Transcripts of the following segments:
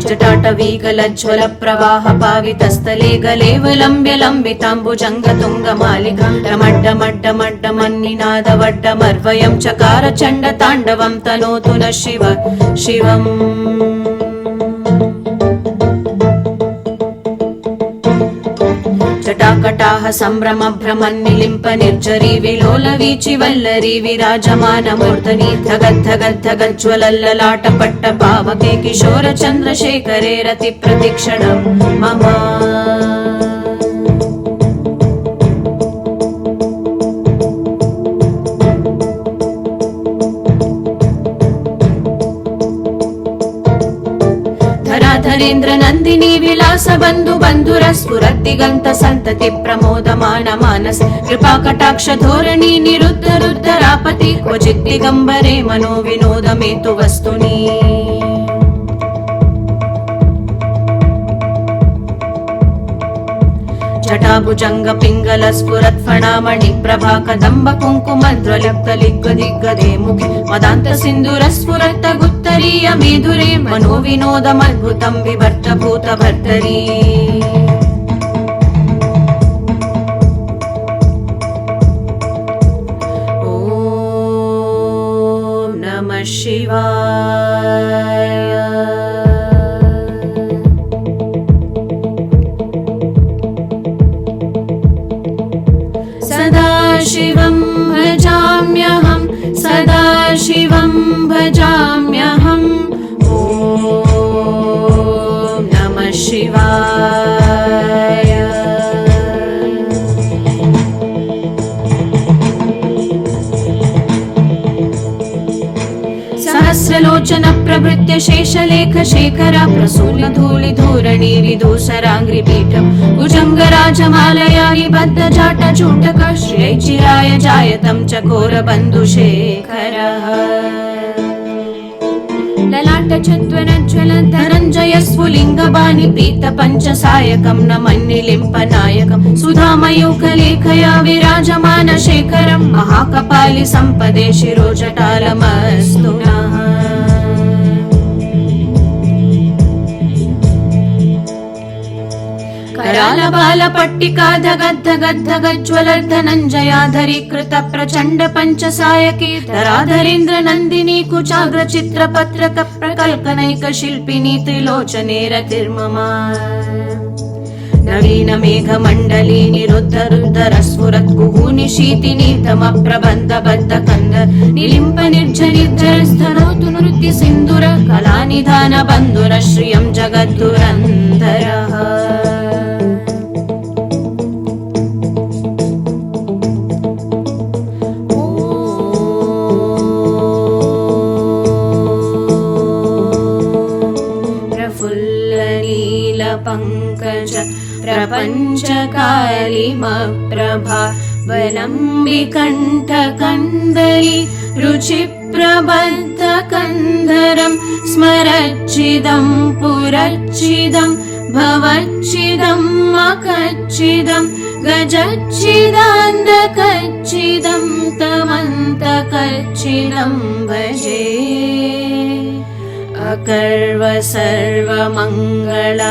जटाटवीगलज्ज्वल प्रवाह पावितस्थले गलेवलम्ब्य लम्बिताम्बुजङ्गतुङ्गमालिका डमड्डमड्डमड्डमन्निनादवड्डमर्वयं चकार चण्डताण्डवं तनोतु नः शिव शिवम्। जटाकटाह सम्भ्रम भ्रमन्निलिम्प निर्झरी विलोल वीचि वल्लरी विराजमान मूर्धनि धगद्धगद्धगज्ज्वलल्ललाट पट्ट पावके किशोर चन्द्रशेखरे रति प्रतिक्षणं मम। धरेन्द्र नन्दिनी विलास बन्धु बन्धुरस्फुरद्दिगन्त सन्तति प्रमोदमान मानस कृपाकटाक्ष धोरणी निरुद्ध रुद्धरापति क्वचित् दिगम्बरे मनो विनोदमेतु वस्तुनि। जटाभुजंग पिंगल स्फुरत् फणामणि प्रभा कदम्ब कुङ्कुमद्रलिप्त लिग्गदिग्गदे मुखे मदान्त सिन्दूर स्फुरत् गुत्तरीय मेधुरे मनो विनोदमद्भुतं विभर्त भूत भर्तरी। ॐ नमः शिवाय। सदाशिवं भजाम्यहं सदाशिवं भजाम्यहम्। ॐ नमः शिवाय। सहस्रलोचन प्रभृत्य शेषलेख शेखर प्रसून धूलि धूरणि विदूसराङ्घ्रिपीठं भुजङ्गराजमालया हि बद्ध जाट चूटक श्रीचिराय जायतं चकोर बन्धुशेखरः। ललाट चत्वरज्ज्वल धनञ्जय स्फुलिङ्गबाणि प्रीत पञ्चसायकं न मन्निलिम्पनायकं सुधामयूखलेखया विराजमान शेखरं महाकपालि सम्पदे शिरोजटालमस्तु नः। करालबालपट्टिका धगद्धगद्धगज्ज्वलर्धनञ्जयाधरी कृत प्रचण्ड पञ्चसायकी धराधरेन्द्र नन्दिनी कुचाग्र चित्रपत्रक प्रकल्पनैक शिल्पिनी त्रिलोचने रतिर्मम। नवीन मेघमण्डली निरुद्ध रुद्धर स्फुरत् कुहूनि शीतिनीतम प्रबन्ध बद्ध कन्दर निलिम्प निर्झरिद्धर स्तनोतु नृत्य सिन्दूर कलानिधान बन्धुर श्रियं जगद्धुरन्धरः। पंकज प्रपञ्चकालिमप्रभा वलम्बिकण्ठकन्दली रुचिप्रबद्धकन्धरं स्मरच्चिदं पुरच्चिदं भवच्चिदं मकच्चिदं गजच्चिदान्धकच्चिदं तमन्तकच्चिदं भजे। अकर्व सर्वमङ्गल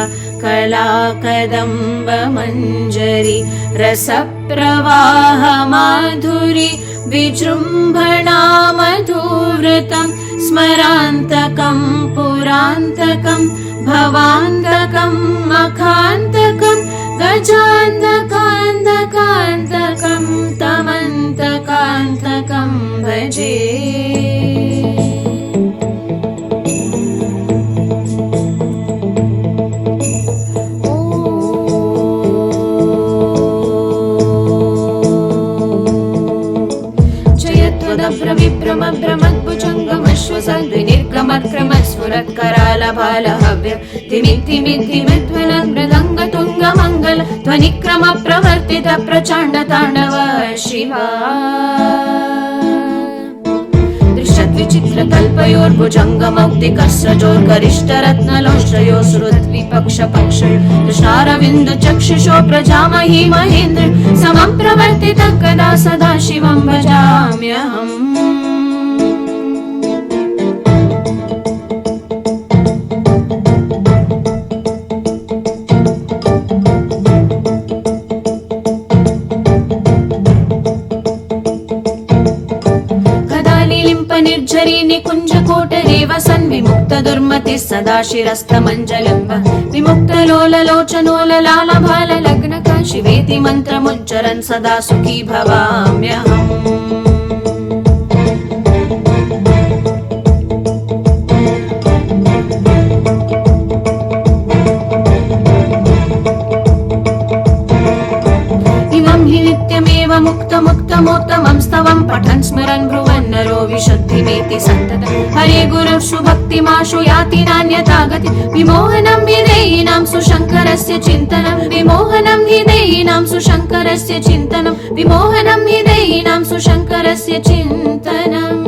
कला कदम्ब मञ्जरी रसप्रवाह माधुरी विजृम्भणा मधुव्रतं स्मरान्तकं पुरान्तकं भवान्तकं मखान्तकं गजान्तकान्तकान्तकं तमन्तकान्तकं भजे। विभ्रमभ्रमद्भुजङ्गमश्वसद्विनिर्गमक्रमस्फुरत्करालभालहव्य तिमिद्धिमिद्धिमिद्वलन् मृग प्रवर्तित प्रचण्ड ताण्डव शिवा दृश्यद्विचित्रकल्पयोर्भुजङ्गमौक्तिकस्रजोर्गरिष्ठरत्नलोष्टयो श्रुतविपक्षपक्षयो कृष्णारविन्द चक्षुषो प्रजामहि महेन्द्र समं प्रवर्तितः कदा सदा शिवं भजाम्यहम् निर्झरी निकुञ्ज कोटरे वसन् विमुक्त दुर्मतिः सदा शिरस्तमञ्जलम्ब विमुक्त लोललोचनोललालभाल लग्नक शिवेति मन्त्रमुच्चरन् सदा सुखी भवाम्यहम् नित्यमेव मुक्तमुत्तमोत्तमं स्तवं पठन् स्मरन् ब्रुवन् नरो विशुद्धिमेति सन्ततं हरे गुरुषु भक्तिमाशु याति नान्यथा गति विमोहनं हि देहिनां सुशङ्करस्य चिन्तनं विमोहनं हि देहिनां सुशङ्करस्य चिन्तनं विमोहनं हि देहिनां सुशङ्करस्य चिन्तनम्